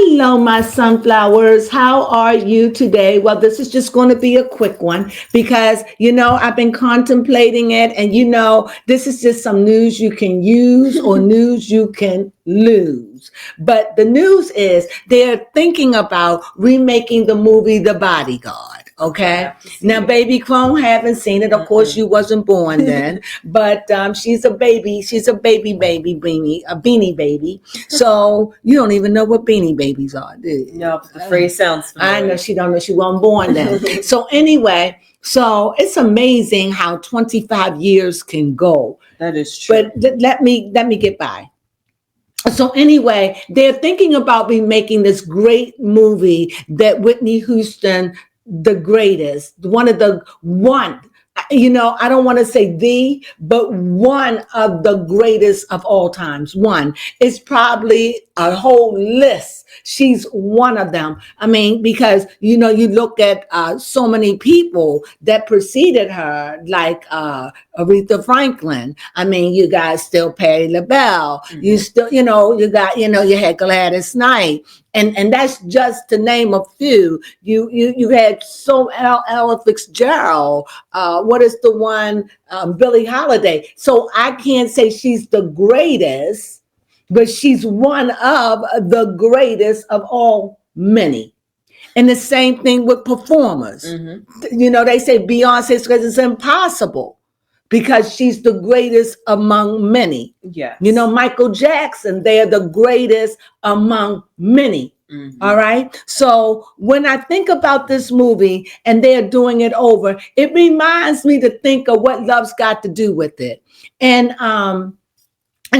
Hello, my sunflowers. How are you today? Well, this is just going to be a quick one because, I've been contemplating it and, this is just some news you can use or news you can lose. But the news is they're thinking about remaking the movie The Bodyguard. Okay. Now, baby Crone haven't seen it. Of course, you wasn't born then, but she's a baby. She's a baby beanie, a beanie baby. So you don't even know what beanie babies are, do you? No, but the phrase sounds familiar. I know she don't know. She wasn't born then. So anyway, so it's amazing how 25 years can go. That is true. But let me get by. So anyway, they're thinking about remaking this great movie that Whitney Houston, the greatest, I don't want to say the, but one of the greatest of all times. One is probably a whole list. She's one of them. I mean, because, you look at so many people that preceded her, like Aretha Franklin. I mean, you got still Patti LaBelle. Mm-hmm. You still, you had Gladys Knight. And that's just to name a few. You had Ella Fitzgerald. What is the one? Billie Holiday. So I can't say she's the greatest, but she's one of the greatest of all many. And the same thing with performers. Mm-hmm. They say Beyonce because it's impossible because she's the greatest among many. Yes. Michael Jackson, they're the greatest among many. Mm-hmm. All right. So when I think about this movie and they're doing it over, it reminds me to think of what love's got to do with it. And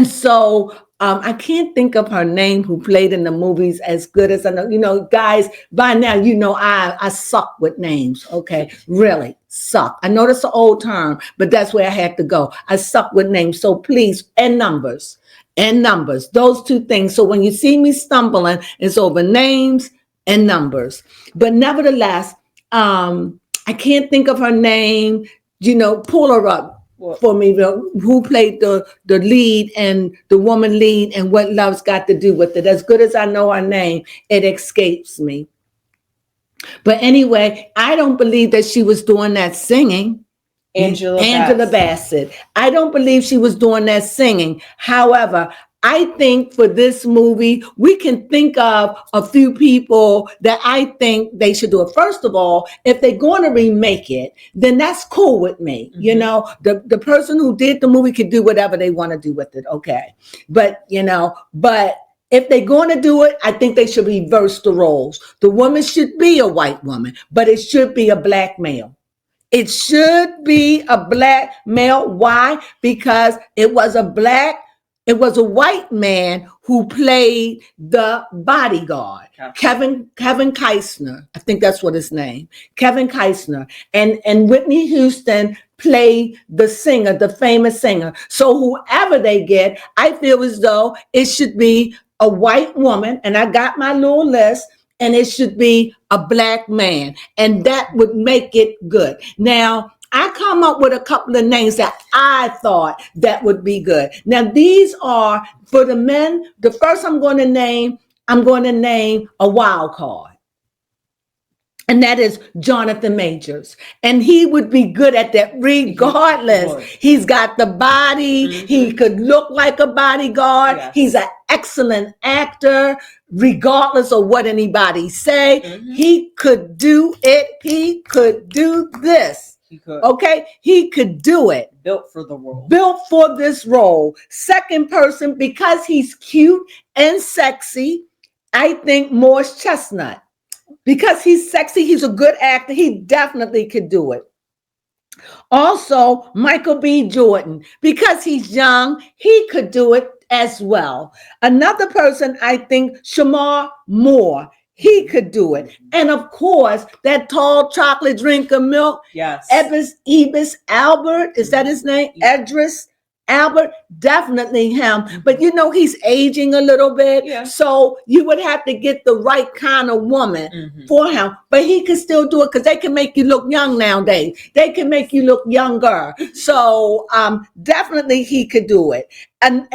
so I can't think of her name who played in the movies as good as I know. Guys, by now, I suck with names. Okay. Really suck. I know that's an old term, but that's where I had to go. I suck with names. So please, and numbers, those two things. So when you see me stumbling, it's over names and numbers. But nevertheless, I can't think of her name. Pull her up for me, who played the lead and the woman lead and what love's got to do with it. As good as I know her name, it escapes me. But anyway, I don't believe that she was doing that singing. Angela Bassett. I don't believe she was doing that singing. However, I think for this movie, we can think of a few people that I think they should do it. First of all, if they're going to remake it, then that's cool with me. Mm-hmm. The person who did the movie can do whatever they want to do with it. Okay. But if they're going to do it, I think they should reverse the roles. The woman should be a white woman, but it should be a black male. It should be a black male. Why? Because it was a white man who played the bodyguard, Kevin Costner. I think that's what his name, Kevin Costner. And Whitney Houston played the singer, the famous singer. So whoever they get, I feel as though it should be a white woman. And I got my little list. And it should be a black man. And that would make it good. Now, I come up with a couple of names that I thought that would be good. Now, these are for the men. The first I'm going to name a wild card. And that is Jonathan Majors. And he would be good at that regardless. He's got the body. Mm-hmm. He could look like a bodyguard. Yes. He's an excellent actor, regardless of what anybody say. Mm-hmm. He could do it. He could do this. He could. Okay? He could do it. Built for the role. Built for this role. Second person, because he's cute and sexy, I think Morris Chestnut. Because he's sexy, he's a good actor, he definitely could do it. Also, Michael B. Jordan, because he's young, he could do it as well. Another person, I think, Shamar Moore, he could do it. And of course, that tall chocolate drink of milk, yes. Idris Albert, is that his name? Idris Albert, definitely him. But he's aging a little bit. Yeah. So you would have to get the right kind of woman for him. But he could still do it because they can make you look young nowadays. They can make you look younger. So definitely he could do it. And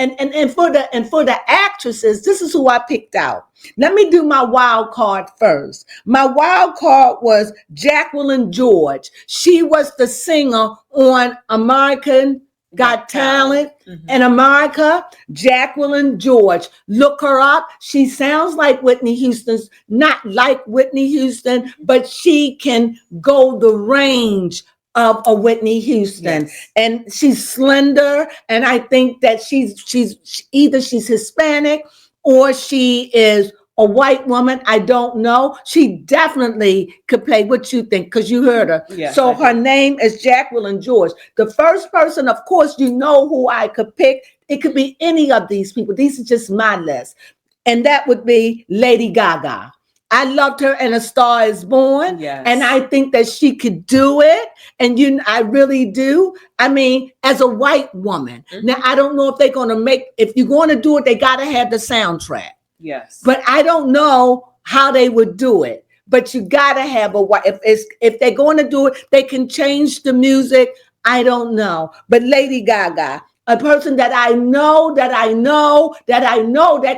for the actresses, this is who I picked out. Let me do my wild card first. My wild card was Jacqueline George. She was the singer on American Got Talent in America. Jacqueline George. Look her up. She sounds like Whitney Houston's, not like Whitney Houston, but she can go the range of a Whitney Houston. Yes. And she's slender. And I think that she's either she's Hispanic or she is a white woman. I don't know. She definitely could play. What you think? Because you heard her. Yes, so I her did. name is Jacqueline George. The first person, of course, you know who I could pick. It could be any of these people. These are just my list. And that would be Lady Gaga. I loved her in A Star Is Born. Yes. And I think that she could do it. And I really do. I mean, as a white woman. Now, I don't know if they're going to if you're going to do it, they got to have the soundtrack. Yes. But I don't know how they would do it. But you got to have a white. If they're going to do it, they can change the music. I don't know. But Lady Gaga, a person that I know that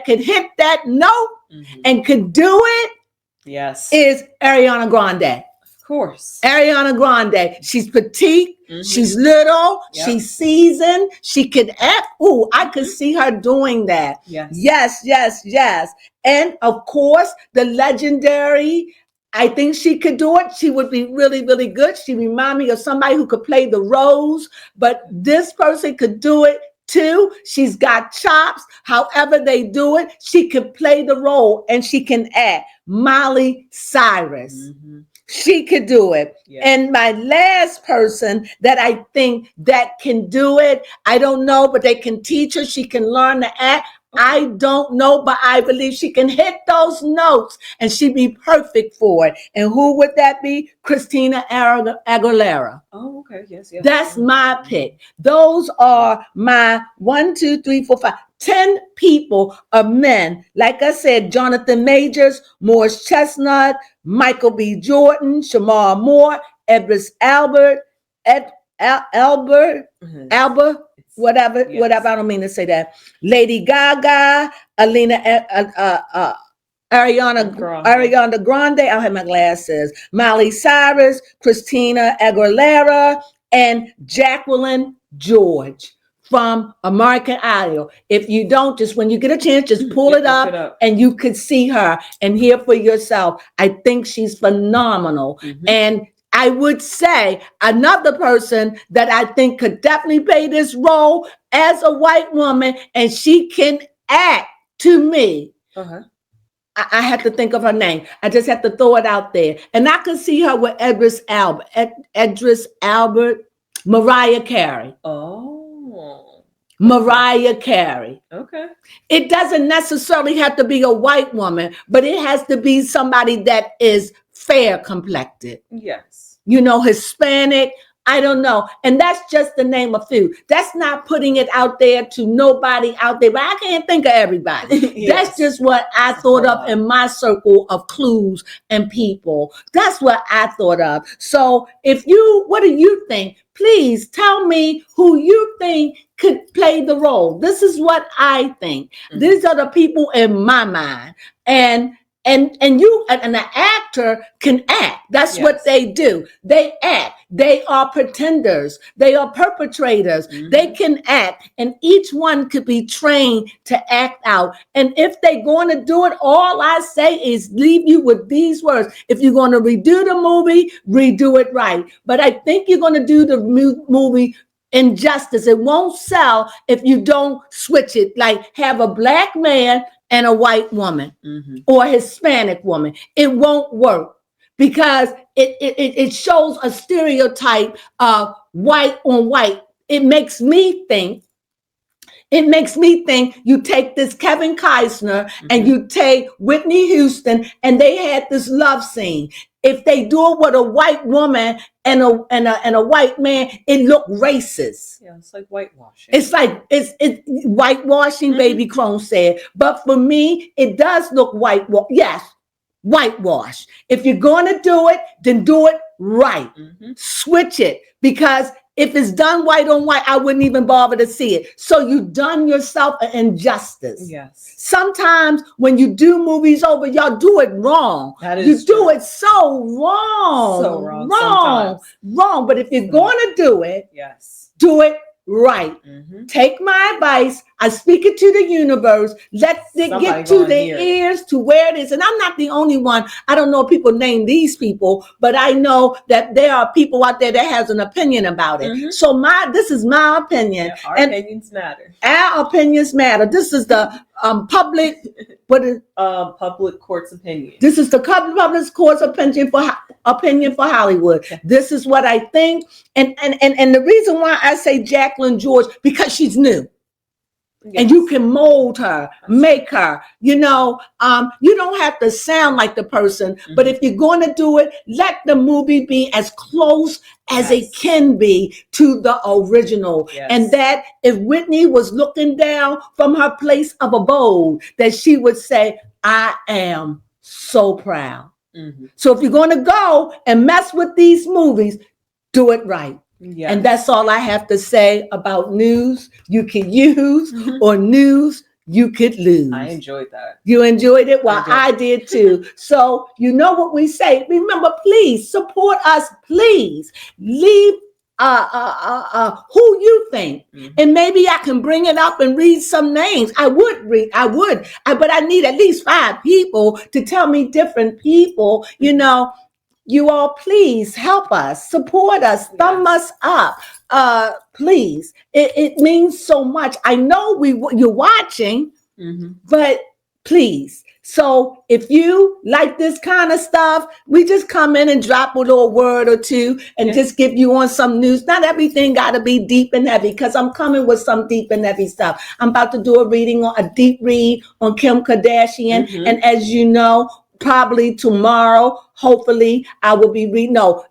could hit that note and could do it, yes, is Ariana Grande. Of course. Ariana Grande. She's petite. She's little. Yep. She's seasoned. She could act. Ooh, I could see her doing that. Yes. And of course, the legendary, I think she could do it. She would be really, really good. She remind me of somebody who could play the Rose, but this person could do it too. She's got chops. However they do it, she can play the role and she can act. Miley Cyrus. She could do it. Yeah. And my last person that I think that can do it, I don't know, but they can teach her. She can learn to act. I don't know, but I believe she can hit those notes and she'd be perfect for it. And who would that be? Christina Aguilera. Oh, okay. Yes. That's my pick. Those are my 10 people of men. Like I said, Jonathan Majors, Morris Chestnut, Michael B. Jordan, Shamar Moore, Idris Elba, whatever. I don't mean to say that. Lady Gaga, Ariana Grande. I'll have my glasses. Miley Cyrus, Christina Aguilera, and Jacqueline George from American Idol. If you don't, just when you get a chance, just pull it up and you could see her and hear for yourself. I think she's phenomenal. And I would say another person that I think could definitely play this role as a white woman, and she can act to me. I have to think of her name. I just have to throw it out there. And I could see her with Idris Elba, Mariah Carey. Mariah Carey. Okay. It doesn't necessarily have to be a white woman, but it has to be somebody that is fair complected. Yes. Hispanic. I don't know. And that's just the name of few. That's not putting it out there to nobody out there, but I can't think of everybody. Yes. That's just what I thought of in my circle of clues and people. That's what I thought of. So what do you think? Please tell me who you think could play the role. This is what I think. These are the people in my mind. And the actor can act. That's what they do. They act. They are pretenders. They are perpetrators. They can act, and each one could be trained to act out. And if they're going to do it, all I say is leave you with these words. If you're going to redo the movie, redo it right. But I think you're going to do the movie injustice. It won't sell if you don't switch it. Like have a black man and a white woman or a Hispanic woman. It won't work because it shows a stereotype of white on white. It makes me think you take this Kevin Costner and you take Whitney Houston and they had this love scene. If they do it with a white woman and a white man, it look racist. Yeah, it's like whitewashing. It's whitewashing, baby Crone said. But for me, it does look whitewash. Yes, whitewash. If you're going to do it, then do it right. Switch it because If it's done white on white, I wouldn't even bother to see it. So you've done yourself an injustice. Yes. Sometimes when you do movies over, y'all do it wrong. That is you do true. it so wrong. So wrong sometimes. Wrong. But if you're going to do it, Yes. do it right. Mm-hmm. Take my advice. I speak it to the universe. Let it Somebody get to gonna their hear it. ears to where it is. And I'm not the only one. I don't know if people name these people, but I know that there are people out there that has an opinion about it. Mhm. So this is my opinion. Yeah, our and opinions matter. our opinions matter. This is the public. Public court's opinion. This is the public court's opinion for Hollywood. Yeah. This is what I think. And the reason why I say Jacqueline George, because she's new. And you can mold her, make her, you don't have to sound like the person, but if you're going to do it, let the movie be as close as it can be to the original. Yes. And that if Whitney was looking down from her place of abode, that she would say, I am so proud. Mm-hmm. So if you're going to go and mess with these movies, do it right. Yes. And that's all I have to say about news you could use or news you could lose. I enjoyed that. You enjoyed it? Well, I did too. So you know what we say. Remember, please support us. Please leave who you think. Mm-hmm. And maybe I can bring it up and read some names. I would, but I need at least 5 people to tell me different people, You all, please help us, support us, thumb us up, please. It means so much. I know you're watching, but please. So if you like this kind of stuff, we just come in and drop a little word or two and just give you on some news. Not everything got to be deep and heavy, because I'm coming with some deep and heavy stuff. I'm about to do a deep read on Kim Kardashian. And as you know, probably tomorrow, hopefully, I will be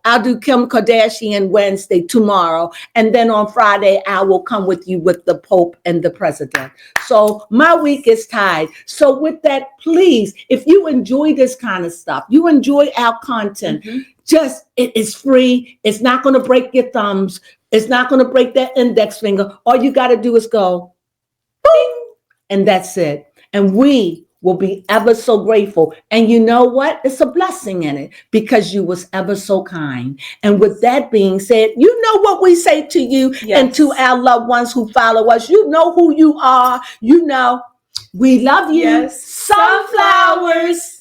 I'll do Kim Kardashian Wednesday tomorrow. And then on Friday, I will come with you with the Pope and the President. So my week is tied. So with that, please, if you enjoy this kind of stuff, you enjoy our content, it is free. It's not going to break your thumbs. It's not going to break that index finger. All you got to do is go, boom, and that's it. And we will be ever so grateful. And you know what? It's a blessing in it, because you was ever so kind. And with that being said, you know what we say to you and to our loved ones who follow us. You know who you are. We love you. Yes. Sunflowers.